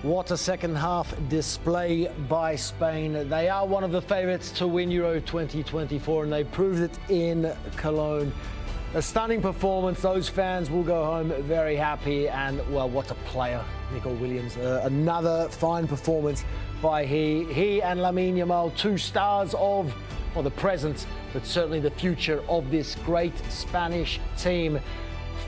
What a second half display by Spain. They are one of the favourites to win Euro 2024 and they proved it in Cologne. A stunning performance. Those fans will go home very happy, and well, what a player, Nico Williams. Another fine performance by he and Lamine Yamal, two stars of the present, but certainly the future of this great Spanish team.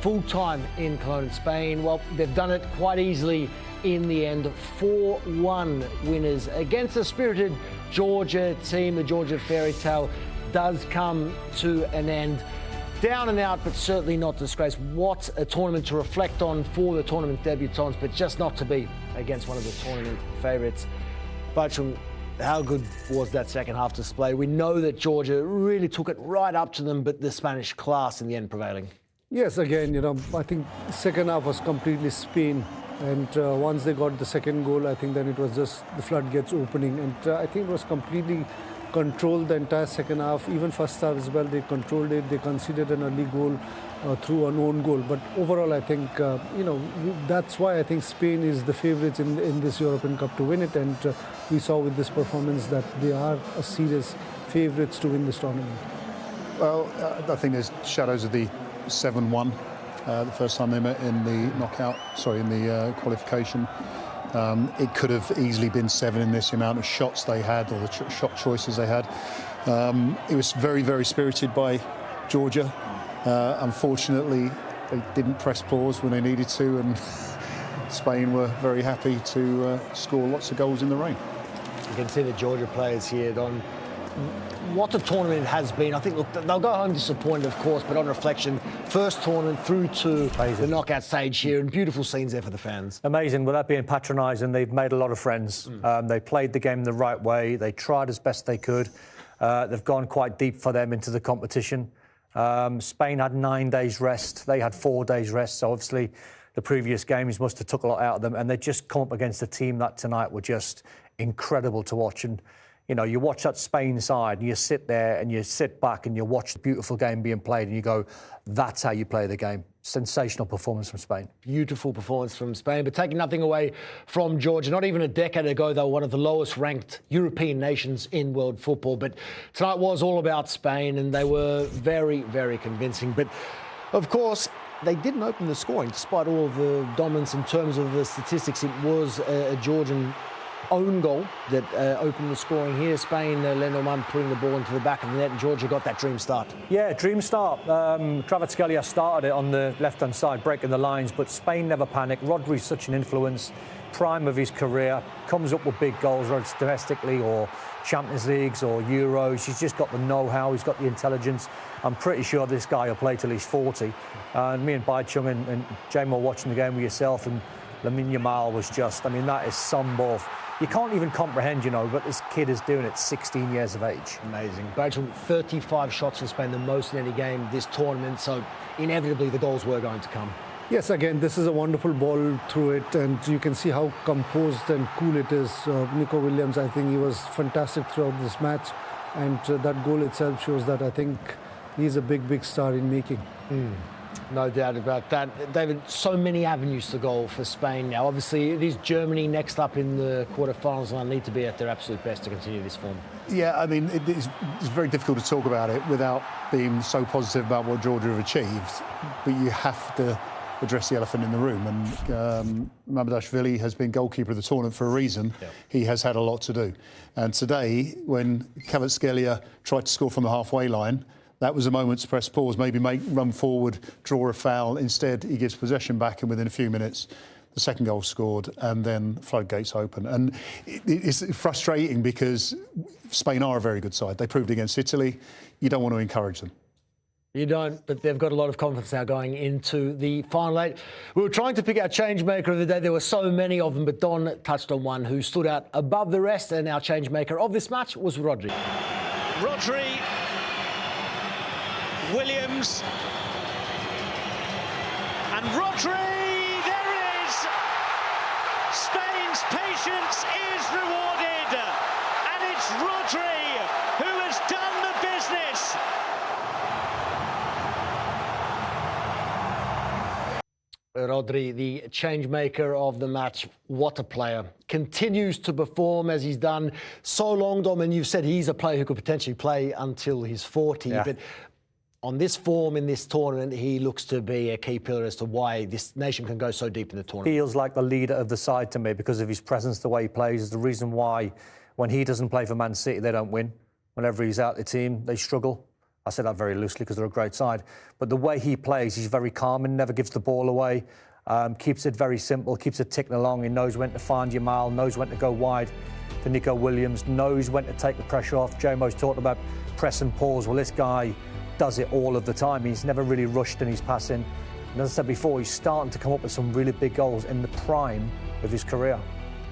Full-time in Cologne, Spain. Well, they've done it quite easily in the end. 4-1 winners against a spirited Georgia team. The Georgia fairy tale does come to an end. Down and out, but certainly not disgrace. What a tournament to reflect on for the tournament debutants, but just not to be against one of the tournament favourites. Bhaichung, how good was that second half display? We know that Georgia really took it right up to them, but the Spanish class in the end prevailing. Yes, again, I think the second half was completely Spain. And once they got the second goal, I think then it was just the floodgates opening. And I think it was completely controlled the entire second half. Even first half as well, they controlled it. They conceded an early goal through an own goal. But overall, I think, that's why I think Spain is the favourites in this European Cup to win it. And we saw with this performance that they are a serious favourites to win this tournament. Well, I think there's shadows of the 7-1, the first time they met in the qualification. It could have easily been 7 in this, the amount of shots they had, or the shot choices they had. It was very, very spirited by Georgia. Unfortunately, they didn't press pause when they needed to, and Spain were very happy to score lots of goals in the rain. You can see the Georgia players here, Don. What a tournament has been. I think, look, they'll go home disappointed, of course, but on reflection, first tournament through to the knockout stage here, and beautiful scenes there for the fans. Amazing. Without being patronising, they've made a lot of friends. They played the game the right way. They tried as best they could. They've gone quite deep for them into the competition. Spain had 9 days rest. They had 4 days rest. So obviously the previous games must have took a lot out of them, and they just come up against a team that tonight were just incredible to watch. And you watch that Spain side and you sit there and you sit back and you watch the beautiful game being played and you go, that's how you play the game. Sensational performance from Spain. Beautiful performance from Spain, but taking nothing away from Georgia. Not even a decade ago, they were one of the lowest ranked European nations in world football. But tonight was all about Spain and they were very, very convincing. But of course, they didn't open the scoring despite all of the dominance in terms of the statistics. It was a Georgian own goal that opened the scoring here. Spain, Lennormand putting the ball into the back of the net, and Georgia got that dream start. Yeah, dream start. Kvaratskhelia started it on the left-hand side, breaking the lines, but Spain never panicked. Rodri's such an influence, prime of his career, comes up with big goals, whether it's domestically or Champions Leagues or Euros. He's just got the know-how, he's got the intelligence. I'm pretty sure this guy will play till he's 40. And me and Bhaichung and Jamie were watching the game with yourself, and Lamine Yamal was just, that is some ball. You can't even comprehend, what this kid is doing at 16 years of age. Amazing. Bhaichung, 35 shots for Spain, the most in any game this tournament, so inevitably the goals were going to come. Yes, again, this is a wonderful ball through it, and you can see how composed and cool it is. Nico Williams, I think he was fantastic throughout this match, and that goal itself shows that I think he's a big, big star in making. No doubt about that. David, so many avenues to goal for Spain now. Obviously, it is Germany next up in the quarterfinals, and they'll need to be at their absolute best to continue this form. Yeah, it's very difficult to talk about it without being so positive about what Georgia have achieved. But you have to address the elephant in the room. And Mamardashvili has been goalkeeper of the tournament for a reason. Yeah. He has had a lot to do. And today, when Kvaratskhelia tried to score from the halfway line, that was a moment to press pause, maybe run forward, draw a foul. Instead, he gives possession back, and within a few minutes, the second goal scored, and then floodgates open. And it's frustrating because Spain are a very good side. They proved against Italy. You don't want to encourage them. You don't, but they've got a lot of confidence now going into the final 8. We were trying to pick our change maker of the day. There were so many of them, but Don touched on one who stood out above the rest, and our change maker of this match was Rodri. Rodri, Williams, and Rodri, there it is! Spain's patience is rewarded, and it's Rodri who has done the business. Rodri, the change maker of the match, what a player. Continues to perform as he's done so long, Dom, and you've said he's a player who could potentially play until he's 40. Yeah. But on this form in this tournament, he looks to be a key pillar as to why this nation can go so deep in the tournament. Feels like the leader of the side to me because of his presence, the way he plays, is the reason why when he doesn't play for Man City, they don't win. Whenever he's out the team, they struggle. I say that very loosely because they're a great side. But the way he plays, he's very calm and never gives the ball away. Keeps it very simple, keeps it ticking along. He knows when to find Yamal, knows when to go wide to Nico Williams, knows when to take the pressure off. Jomo's talked about press and pause. Well, this guy does it all of the time. He's never really rushed in his passing. And as I said before, he's starting to come up with some really big goals in the prime of his career.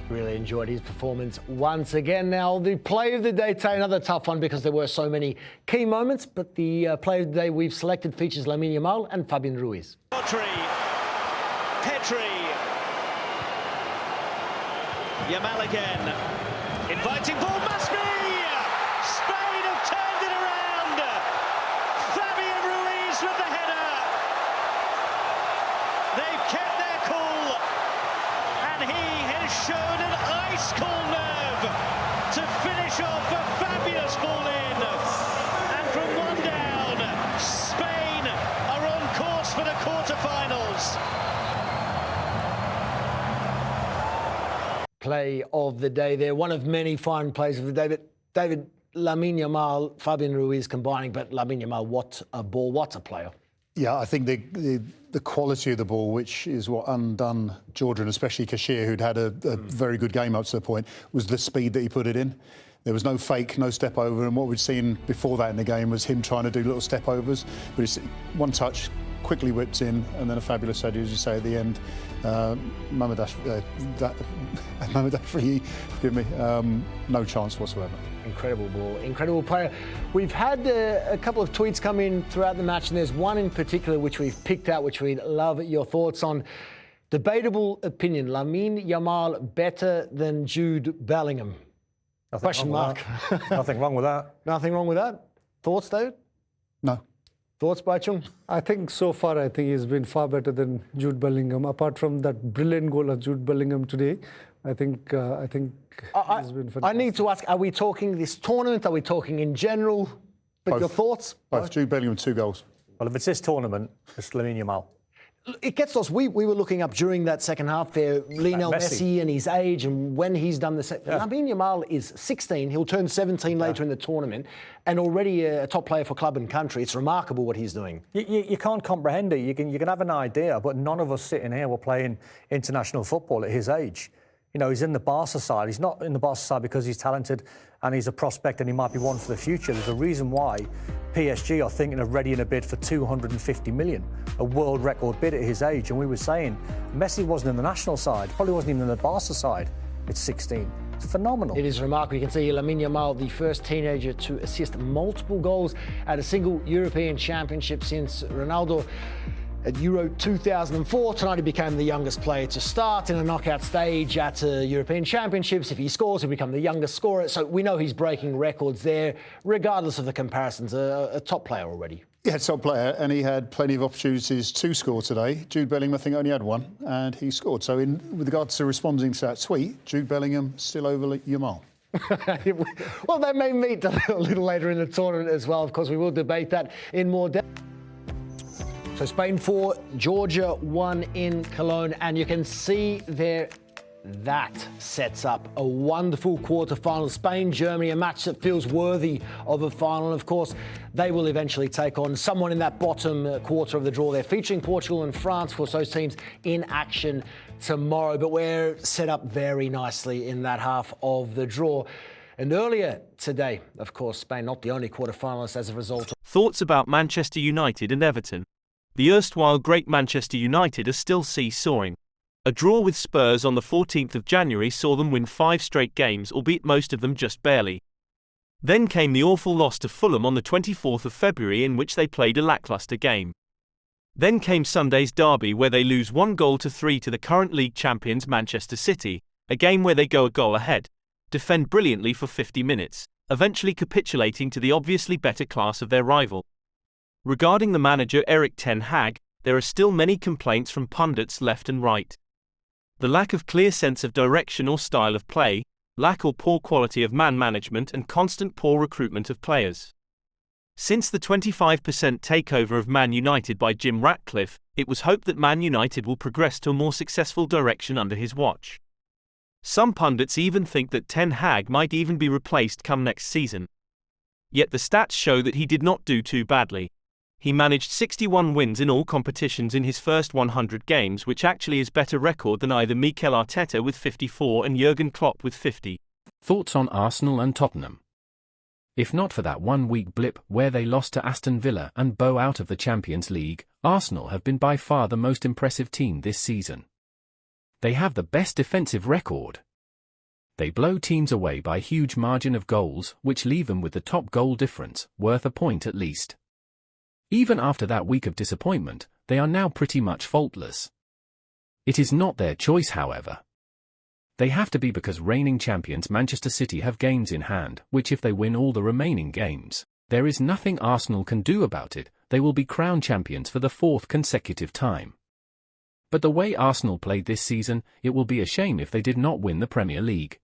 Really enjoyed his performance once again. Now, the play of the day, another tough one because there were so many key moments, but the play of the day we've selected features Lamine Yamal and Fabian Ruiz. Petri, Yamal again, inviting ball, must be! Spain have turned it around! Fabian Ruiz with the header! They've kept their cool, and he has shown an ice-cold nerve to finish off a fabulous ball in. And from one down, Spain are on course for the quarter-finals. Play of the day there, one of many fine plays of the day. But David, Lamine Yamal, Fabian Ruiz combining, but Lamine Yamal, what a ball, what a player. Yeah, I think the quality of the ball, which is what undone Georgia, and especially Kashir, who'd had a very good game up to the point, was the speed that he put it in. There was no fake, no step over, and what we'd seen before that in the game was him trying to do little step overs. But it's one touch, quickly whipped in, and then a fabulous header, as you say, at the end. Mamadash Free, forgive me, no chance whatsoever. Incredible ball, incredible player. We've had a couple of tweets come in throughout the match, and there's one in particular which we've picked out, which we'd love your thoughts on. Debatable opinion, Lamine Yamal better than Jude Bellingham? Question mark. Nothing wrong with that. Nothing wrong with that? Thoughts, David? No. Thoughts, Bhaichung? I think so far, I think he's been far better than Jude Bellingham. Apart from that brilliant goal of Jude Bellingham today, I think he's been fantastic. I need to ask, are we talking this tournament? Are we talking in general? But Both. your thoughts? Both. Jude Bellingham, 2 goals. Well, if it's this tournament, it's Lamine Yamal. It gets us. We were looking up during that second half there, Lionel Messi and his age and when he's done the same. Lamine Yamal is 16. He'll turn 17 later in the tournament and already a top player for club and country. It's remarkable what he's doing. You can't comprehend it. You can have an idea, but none of us sitting here were playing international football at his age. You know, he's in the Barca side. He's not in the Barca side because he's talented and he's a prospect and he might be one for the future. There's a reason why PSG are thinking of readying a bid for 250 million, a world record bid at his age. And we were saying Messi wasn't in the national side, probably wasn't even in the Barca side. It's 16. It's phenomenal. It is remarkable. You can see Lamine Yamal, the first teenager to assist multiple goals at a single European championship since Ronaldo at Euro 2004. Tonight he became the youngest player to start in a knockout stage at European Championships. If he scores, he'll become the youngest scorer. So we know he's breaking records there, regardless of the comparisons. A top player already. Yeah, top player, and he had plenty of opportunities to score today. Jude Bellingham, I think, only had one, and he scored. So with regards to responding to that tweet, Jude Bellingham still over Yamal. Well, they may meet a little later in the tournament as well. Of course, we will debate that in more depth. So Spain 4, Georgia 1 in Cologne, and you can see there that sets up a wonderful quarter-final. Spain, Germany, a match that feels worthy of a final. Of course, they will eventually take on someone in that bottom quarter of the draw. They're featuring Portugal and France, of course, those teams in action tomorrow, but we're set up very nicely in that half of the draw. And earlier today, of course, Spain not the only quarter-finalists as a result. Thoughts about Manchester United and Everton? The erstwhile great Manchester United are still seesawing. A draw with Spurs on the 14th of January saw them win 5 straight games, albeit most of them just barely. Then came the awful loss to Fulham on the 24th of February, in which they played a lacklustre game. Then came Sunday's derby, where they lose 1-3 to the current league champions Manchester City, a game where they go a goal ahead, defend brilliantly for 50 minutes, eventually capitulating to the obviously better class of their rival. Regarding the manager Erik ten Hag, there are still many complaints from pundits left and right. The lack of clear sense of direction or style of play, lack or poor quality of man management and constant poor recruitment of players. Since the 25% takeover of Man United by Jim Ratcliffe, it was hoped that Man United will progress to a more successful direction under his watch. Some pundits even think that Ten Hag might even be replaced come next season. Yet the stats show that he did not do too badly. He managed 61 wins in all competitions in his first 100 games, which actually is better record than either Mikel Arteta with 54 and Jurgen Klopp with 50. Thoughts on Arsenal and Tottenham? If not for that 1 week blip where they lost to Aston Villa and bow out of the Champions League, Arsenal have been by far the most impressive team this season. They have the best defensive record. They blow teams away by huge margin of goals, which leave them with the top goal difference, worth a point at least. Even after that week of disappointment, they are now pretty much faultless. It is not their choice, however. They have to be because reigning champions Manchester City have games in hand, which if they win all the remaining games, there is nothing Arsenal can do about it. They will be crowned champions for the 4th consecutive time. But the way Arsenal played this season, it will be a shame if they did not win the Premier League.